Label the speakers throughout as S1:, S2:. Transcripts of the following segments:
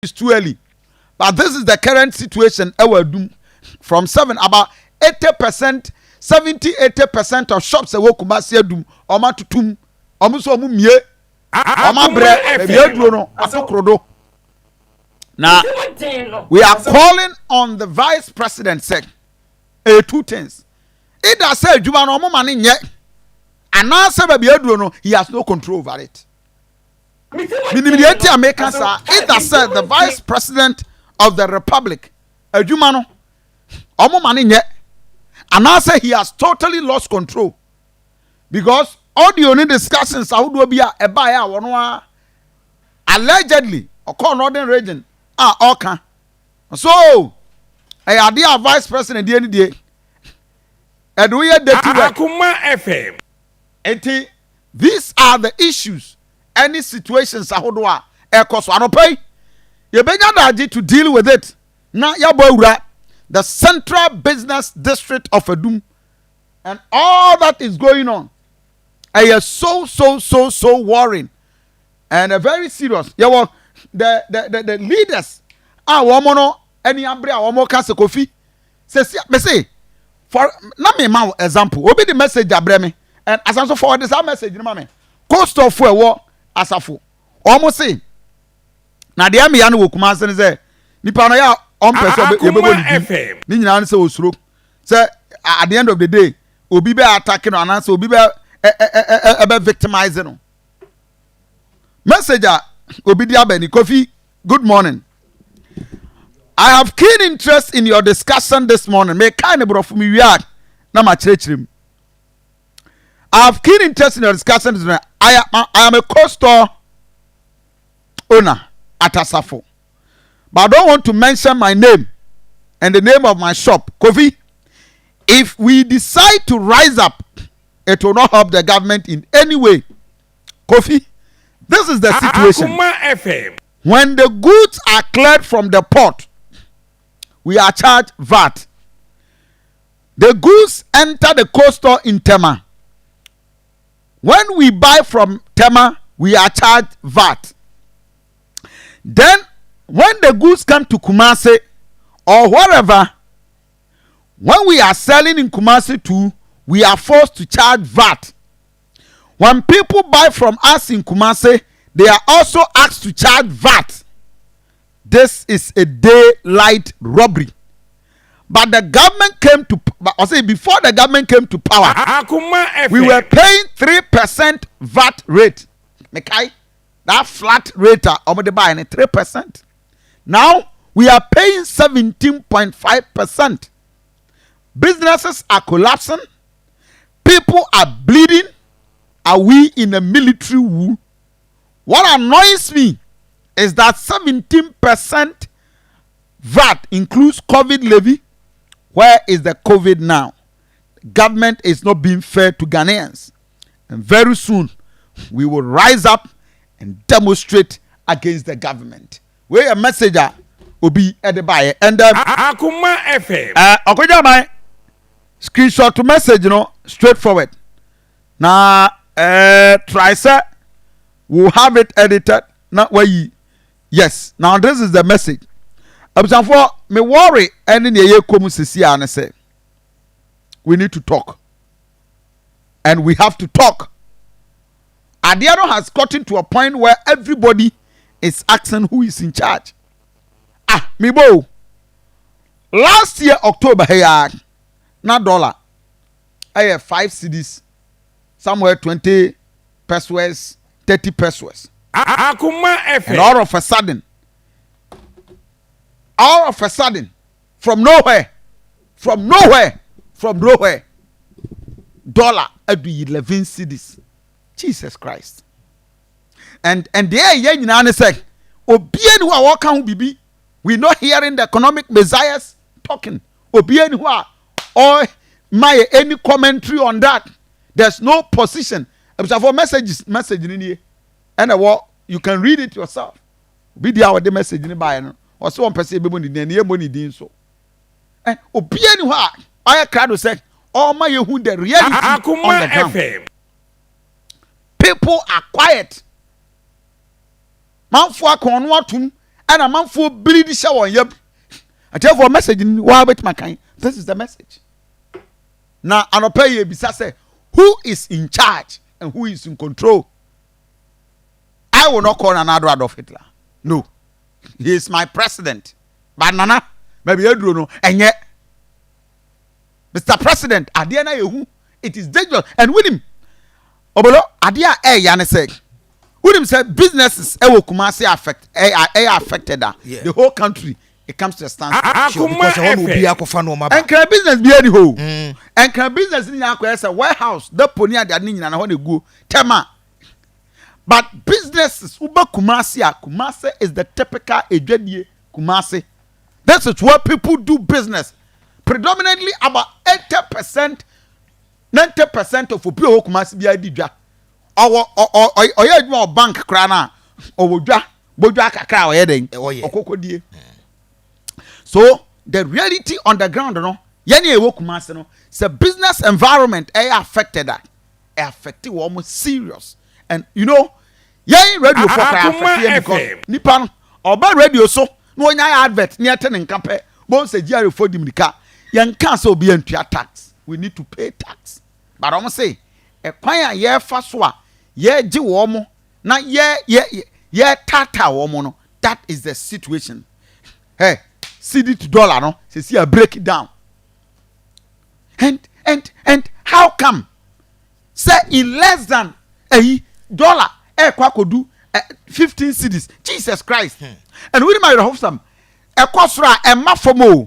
S1: it's too early. But this is the current situation. From 7, about 80%, 70-80% of shops that Kumasi do, Oma tutum, Omuso mumie, Oma bre, Biedrono, Atokrodo. Now, we are calling on the vice president, say, two things. Either say, Jumano Momani yet, and now say, Biedrono, he has no control over it. Either said the vice president of the republic, Jumano, Omomani yet, and now say he has totally lost control. Because all the only discussions I would be a buyer, one allegedly, or call northern region. Okay. So, I dear vice president the end day. And we are the
S2: Akoma FM.
S1: These are the issues. Any situations ahodwa ekos anopai. You better to deal with it. Now Yaboura, the central business district of Edum, and all that is going on. I am so worrying. And very serious. Yeah, the leaders womono any abre womo kase kofi say for na me ma example obi the message abre me and as also forward this message no me cost of wo asafo omo say na de am ya no Kumasi ne say nipa no ya on person ye bebo ni nyina say osuro say at the end of the day obi be attacking no ananse obi be victimizing no message Obidi Abeni Kofi, good morning. I have keen interest in your discussion this morning. May kind of bro for me react. Na ma church. I have keen interest in your discussion this morning. I am a co-store owner at Asafo. But I don't want to mention my name and the name of my shop. Kofi, if we decide to rise up, it will not help the government in any way. Kofi, this is the situation. When the goods are cleared from the port, we are charged VAT. The goods enter the coastal in Tema. When we buy from Tema, we are charged VAT. Then, when the goods come to Kumasi or wherever, when we are selling in Kumasi too, we are forced to charge VAT. When people buy from us in Kumasi, they are also asked to charge VAT. This is a daylight robbery. But the government came to, I say before the government came to power, we were paying 3% VAT rate. Okay? That flat rate of the buying 3%. Now we are paying 17.5%. Businesses are collapsing. People are bleeding. Are we in a military war? What annoys me is that 17% VAT includes COVID levy. Where is the COVID now? Government is not being fair to Ghanaians. And very soon, we will rise up and demonstrate against the government. Where a messenger will be at the buyer. And
S2: Akoma FM.
S1: Okay, screenshot to message, straightforward. Now, try sir, we'll have it edited. Not where you. Yes. Now this is the message. For me worry and in the Kumasi and say we need to talk. And we have to talk. Adiano has gotten to a point where everybody is asking who is in charge. Me bo. Last year October here, not dollar. I have 5 cedis. Somewhere 20 pesos, 30 pesos. And all of a sudden, from nowhere, dollar every 11 cedis. Jesus Christ. And there, you say, Obien who are walking bibi. We not hearing the economic messiahs talking. Obien who are or my any commentary on that. There's no position. For message in here. And what you can read it yourself. Be the message in the Bible. Or so one person be money din so. And Obiani wa I crowd say, oh my who the reality on the ground. People are quiet. Man for konwatum and a man for bleed shower. Yep. I tell for a message in Wabet Makai. This is the message. Now, I don't pay you because say who is in charge and who is in control. I will not call another Adolf Hitler. No, he is my president. But Nana, maybe you don't know. And yet, Mr. President, Adiana Yehu, it is dangerous. And with him, Obolo, Adia Yane said, with him said businesses Kumasi affected the whole country. It comes to a standstill.
S2: Akoma FM.
S1: And can business be any hole? And can business in a warehouse, the pony and the and I want to go. Tema. But businesses, Uber Kumasi is the typical Ejedi Kumasi. This is where people do business. Predominantly about 80%, 90% of people Kumasi be idea. Or bank crana or Boja Kakra or heading or Coco. So the reality on the ground, no, yani Kumasi no, the business environment affected that, affected almost serious, and you know, radio for affected because Nipan or bad radio so no one advert near ten compare. Both say Jerry for Dimika, yan cancel be entry tax. We need to pay tax, but I'm say a choir year faswa ye ji womo na ye tata womo no. That is the situation. Hey. CD to dollar, no? See, I break it down. And how come? Say in less than a dollar, could do 15 CDs. Jesus Christ. And we might have some. A costra and mafomo.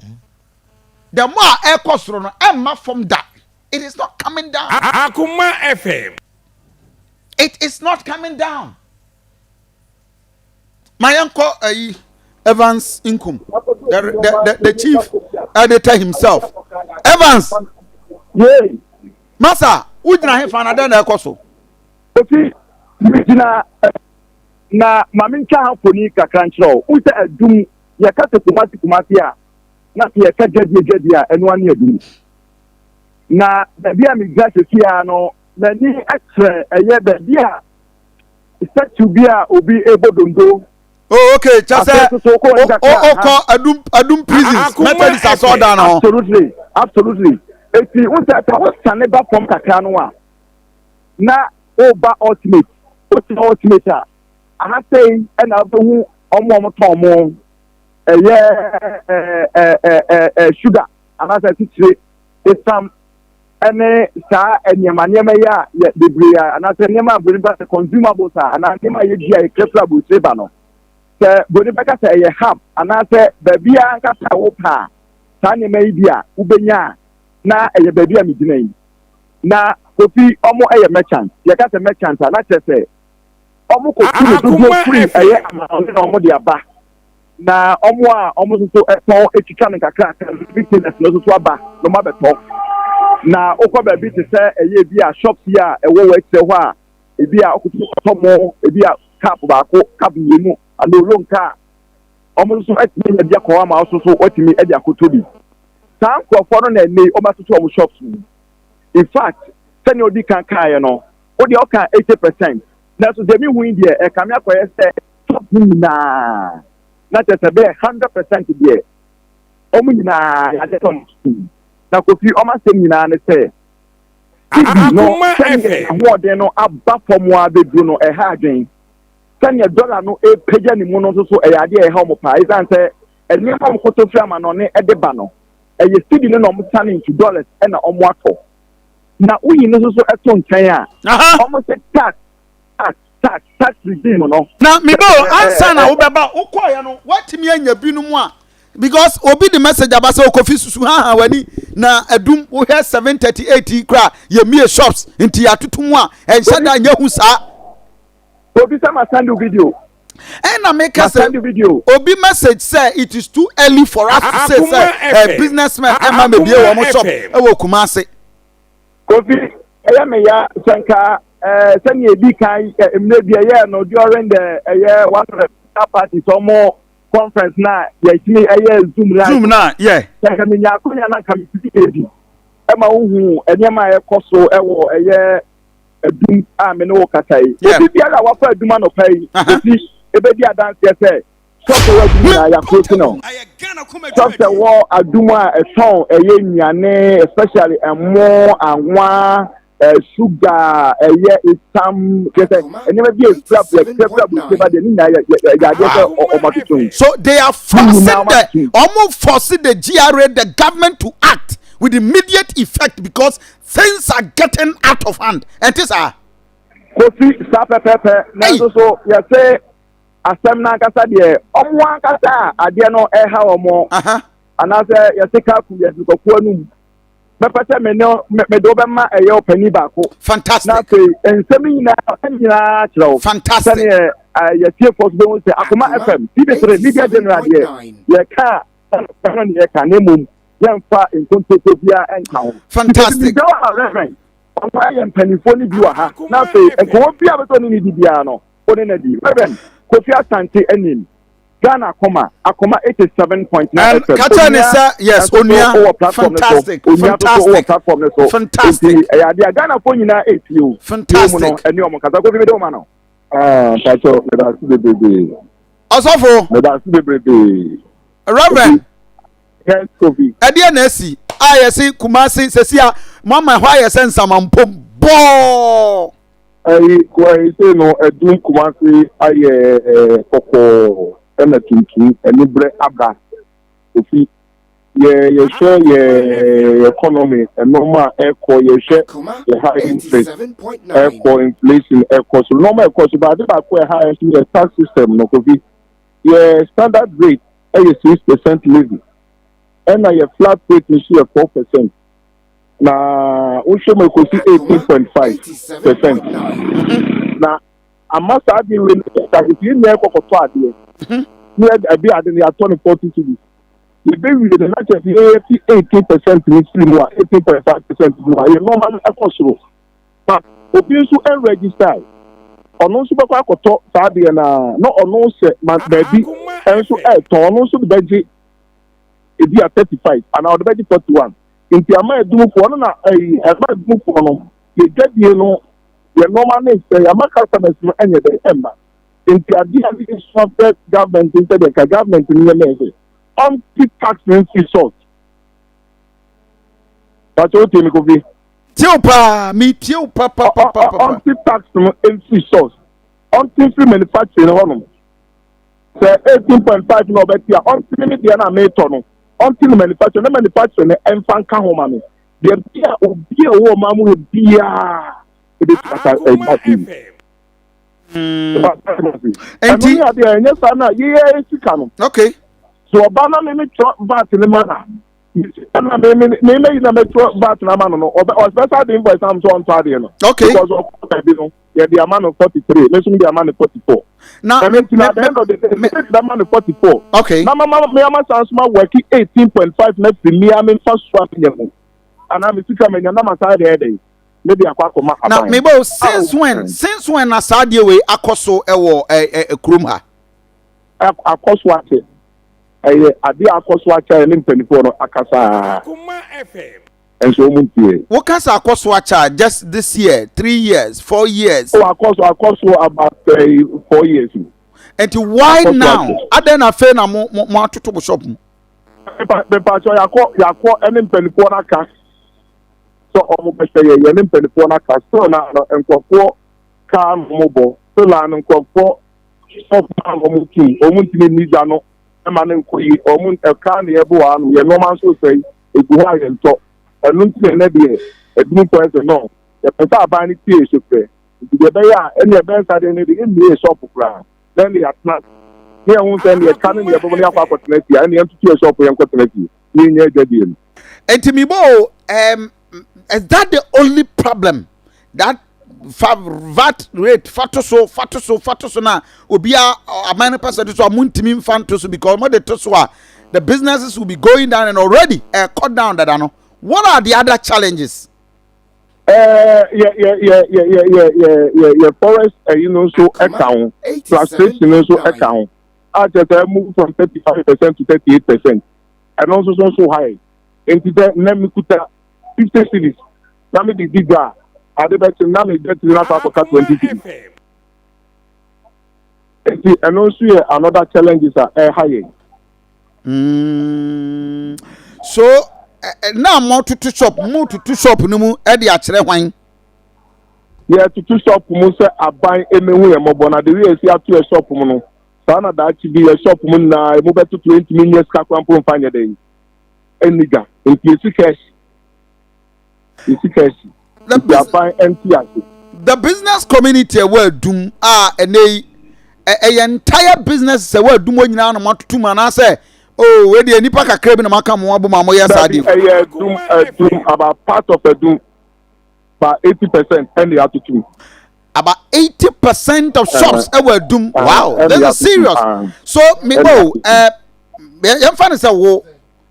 S1: The more air costro and mafom that. It is not coming down.
S2: Akoma FM.
S1: It is not coming down. My uncle, Evans Inkum, the chief editor himself. Evans,
S3: yay,
S1: Massa, who did I find another coso?
S3: Okay, na mamincha haponi kakranchro. Who say adum yakata kumasi na yaka jedia enwani adum. Na bia mi gase sia no na ni atre eye bia set to be obi ebodondo.
S1: Oh, okay. Just say, Adum prisons. Methodist are so down now.
S3: Absolutely. If you want to never from Kakanwa, na over ultimate. What's the ultimate? I have saying, and I've been on sugar. And as I say, it's some any star and Yamania, yet the Bria, and I say, Yama bring back the consumables, and I name my idea, Keplabu Sebano. Bonibaka say a hub, and I say, baby, I got a whoop. Tani media, Ubenya, na a baby, I'm name. Na, Kofi, almost a merchant. You got a merchant, and I say, almost free a year on the back. Na, almost so a tall, a chicken and a crack, and victim as no to a back, no matter talk. Na, Oka baby to say a year be a shop here, a way to a be a more, a be a cap cap you and no long car. Almost so at me, a Yakoma also so what me at Yakutobi. Some for foreign and me almost to shops. In fact, send your dick and car, you know, or the okay 80%. Now, so the win there, a camera for stop na. Not as a bear 100% there. Omina, I just don't. Now, if you almost say, and say, no, more than no, up for more, they do no a hard game. Send your dollar no a page any mono so a idea home price and say, and you have to film on it at the banner. And you still didn't know turning to dollars and on what. Now, we know so a ton kaya. Almost a tax regime, no. Now,
S1: me go answer now about Okoyano. What me and your binumwa? Because obi the message about so coffee suha wani na adum we have 738 kra ye me shops into ya tutumwa and shada nyehu sa
S3: obi sama send video
S1: and I make us
S3: send video
S1: obi message say it is too early for us to say businessman Emma me be wo shop e wo Kumasi
S3: Kofi eya me ya sanka send ye bi kan emne bi eya no during the one of the parties or more conference na yɛtimi ɛyɛ zoom
S1: na yeah
S3: sɛ me nya akonya na ka me edi ɛma wohu ɛnema ɛkɔ so ɛwɔ ɛyɛ adum a me no katai obi biara wafa aduma no pai eti ebedi adanse sɛ shop wa di na ya close no shop the war aduma a ton eye nnuane especially emo anwa sugar itam kete enema bi e scrap bu se ba de ni na ya
S1: so they are forcing the GRA the government to act with immediate effect because things are getting out of hand and this are
S3: kofi sa pepepe na so ya say asem na kasa de omo akasa ade no ha omo ana say ya say ka ku ya ko anum pepete me no me do be ma eyo pani ba ko
S1: fantastic
S3: na say ensem nyina kiro
S1: fantastic
S3: ya tie force be say Akoma FM TV3 media general de ya ka na ne ka ne mum ya fa inkonto bia enka
S1: fantastic
S3: ọmọ ayẹ mpanyinfo ni bi wà ha n'afẹ nkọwọ bi a bẹsẹ ọni ni bibia no ọni na di Reverend Kofi Asante ẹnim Ghana Akoma 87.9 FM.
S1: Kata ni sẹ yes onua fantastic fantastic
S3: ẹyà adi a Ghana fo nyinaa eti o
S1: fantastic
S3: ẹni ọmọ kasa Kofi mi dẹ ọma no. Mpatsọ mẹdàsí bebrebe.
S1: Ọsọfo.
S3: Mẹdàsí bebrebe.
S1: Reverend.
S3: Yes Kofi.
S1: Ẹdi ẹ na esi a yẹ si Kumasi sesi a mama ẹhọ ayẹ sẹ nsamampom bọọ.
S3: Ẹyi sẹ no ẹdun Kumasi ayẹ kọkọọ ẹna tuntun ẹni brẹ aba Kofi yẹ yẹ economy ẹnọọma ẹkọ yẹ yẹ high interest ẹkọ inflation ẹkọ so nọọma ẹkọ so baade baako ẹ high ẹsẹ yẹ tax system no Kofi yẹ standard rate ẹ yẹ 6% levy. And your flat rate is 4%. Now, we should make 18.5%. Now, I must add that if you never got to add it, you had a bit adding your 2040 to this. You be with the natural 18% in 18.5% more. You normal equal. But if you should register, on also back to Sadia na no on also maybe and so on also the budget. It be at 35 and I'll be 41. In the amount do for no do for no you get you know your normal name say I'm customers no any day emma in the idea of government into the government in the name on tax free source that's what you go be
S1: tio pa
S3: on tax free source on free manufacturing no say 18.5 no bet ya on free the na me to until manufacturing and fan can home me. The beer or beer or mamu beer.
S1: Okay.
S3: So a banana may drop bat in the manner. Maybe you may drop bat in a man or better than by some on Tadian.
S1: Okay.
S3: Because of the amount of 43, let's the amount of 44.
S1: Now,
S3: I mean, at the end of the day, the amount of 44.
S1: Okay.
S3: Now, my sounds my working 18.5 next to me. I'm in first swapping them. And I'm a coming and I'm a side day. Maybe a quack of my.
S1: Now, maybe since when I saw the way Akoso a Krumha?
S3: Akoswate. I did Akoswate and in 24 Akasa.
S2: Akoma FM.
S3: And so
S1: what can I cost watcher just this year, 3 years, 4 years?
S3: Oh, I cost about 4 years.
S1: And why now? I then I fail more to shop.
S3: The patch I call any penny cash. So almost a year in penny cash. So now and for car mobile. So land and for shop Omuki, Omuki Nizano, a man and Omun a car near Buan, your no man so say, if you are in top. And look at the new person. No, the person buying it here. The buyer and the best at any in the shop of ground. Then they are not here. Won't send the cannon. The only opportunity and the empty shop for opportunity. Near the deal.
S1: And to me, Bo, is that the only problem that VAT rate fatoso na obi a minor percentage so amuntimi fantoso because more the businesses will be going down and already cut down that I know. What are the other challenges?
S3: Yeah. Forest, you know, so account, frustration, so account. I just move from 35% to 38%, and also so high. And today, let me put 50 cities. Let me dig that. I bet you now get to the 20 cities. And also another challenge is high.
S1: So now more to shop, move to shop no mu e de akere hwan.
S3: Yeah, to shop mo say aban emehu e mobona the way see to a shop mo no. Sana that be a shop mo na mo beto 20 million ka kwampo mfanya dey. Eniga, in cash. You see cash.
S1: The business community were doom and they a entire business se were doom when na no to man say oh we dey nipa kakra bi na maka mo abo ma mo ya sade
S3: doom about part of a doom about 80% and they have to do
S1: about 80% of shops were doom. Wow, that's serious. So me go yam fan say wo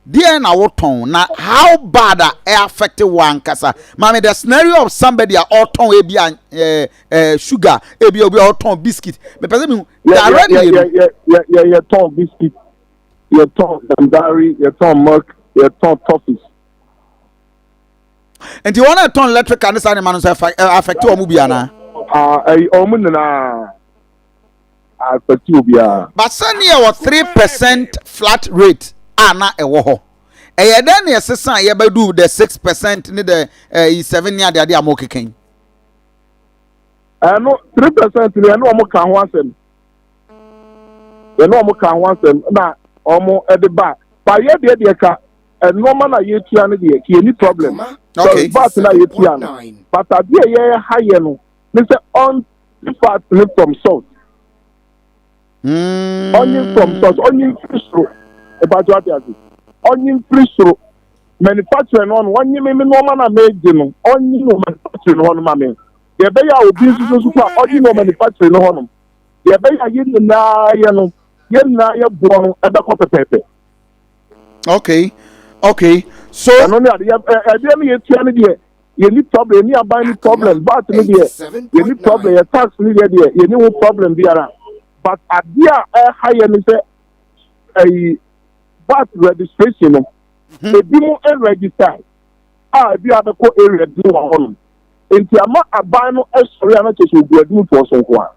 S1: dear na woton na how bad affected one kasa mama the scenario of somebody all ton sugar obi all ton biscuit me person me
S3: yeah ton biscuit you ton dairy you ton milk you ton toffees
S1: and you want to turn electric and this animal affect you bia na
S3: omu na affect you bia
S1: but send you 3% flat rate na ewo ho eye den ne sesan ye badu the 6% ni the 7 ya de amokeken
S3: no 3% ni no omo kan ho asem ye no omo kan ho asem na omo e de ba ye de ka normal na ye tua ne de ki any problem
S1: okay
S3: but na ye tua no but ade ye high no me say on fat from salt onion from salt onion fish about what you say onion free so manufacturing on one you me normal na make no onion no manufacturing on ma me ye be ya obi so onion no manufacturing no no ye be ya yin na ye bo no e be ko pepepe
S1: okay so
S3: no ya e me ye tia ne de ye ni problem ni aban ni problem but no de ye ni problem ye tax ni de ye ni problem biara but adia higher ni say but registration no ebi mo register ebi abeko area di wa hono enti ama aban no esori ana cheche oguadu to so nko a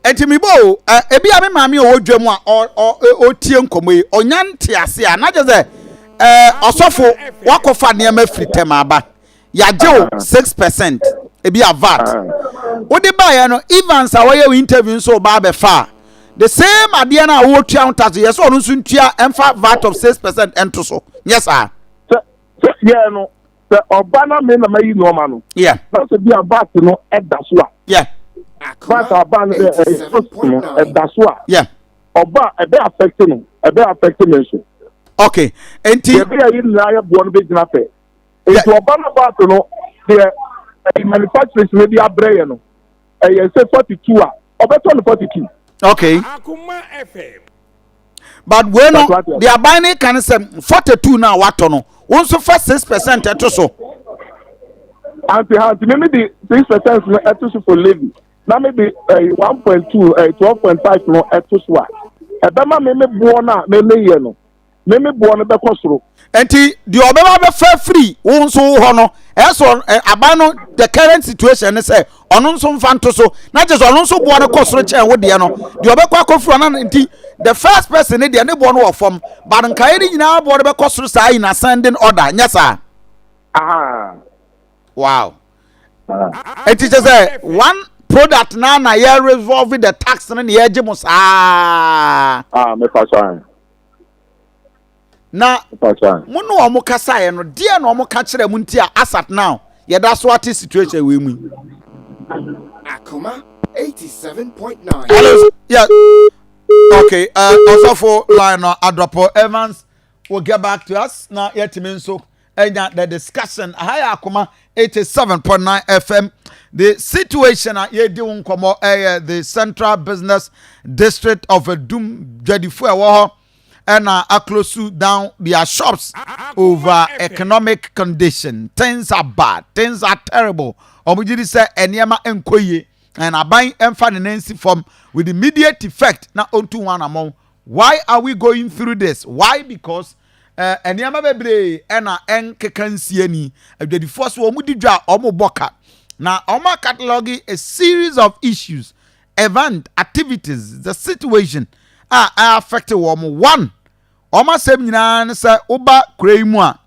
S1: enti mi bo ebi ame maami o dwam a o tie nkomo yi onya ntiase a na je se osofo wakofa ne ma fritem aba ya je o 6% ebi avat wo de ba ya no evans a wo interview so ba be fa the same idea na wo tua untas yes onu nso ntua emfa VAT of 6% ento so yes sir
S3: yeah no the obana me na mayi no ma no
S1: yeah
S3: that's be VAT no eda so a
S1: yeah
S3: VAT obana eda so a
S1: yeah
S3: oba e be affect me so
S1: okay enti
S3: e be ayi na ya bo no be gina pe enti obana VAT no the manufacturers may be abreye no e say 42 a obeto no 42
S1: okay
S2: Akoma FM
S1: but when the abine can say 42 now what no one so for 6% eto so
S3: anti maybe the 6% no eto so for levy na maybe 1.2 12.5 no eto so a e be ma me bo na me ye no me bo no be kosoro
S1: enti the obeba be fa free won so ho no eso abano the current situation is say ono nso mfa nto so na je so ono nso bo no kosoro chen wo de no the obekwa kofuru na enti the first person de ne bo no wo fom but nkai ni nyina bo no be kosoro sai na sending order nya sa wow enti je say one product na ya resolve the tax na ye je mo sa
S3: me fa
S1: na munu omo kasa ye no de na omo ka kire mu nti a asat now ye da so ati situation we mu
S2: Akoma 87.9
S1: yeah okay also for line Adrapo Evans will get back to us now yet so the discussion higher Akoma 87.9 FM the situation ye di unkomo the Central Business District of Edum Jadifu ewo and close down their shops over economic condition. Things are bad. Things are terrible. Omujidi say enyema enkoye and aban emfa nensi from with immediate effect na onto one among. Why are we going through this? Why? Because enyema bebre na enkekansie ni the first omudi dwa omo boka na omo catalog a series of issues event activities the situation affect wɔn one wɔn asɛm nyinaa ne sɛ woba kura yi mu a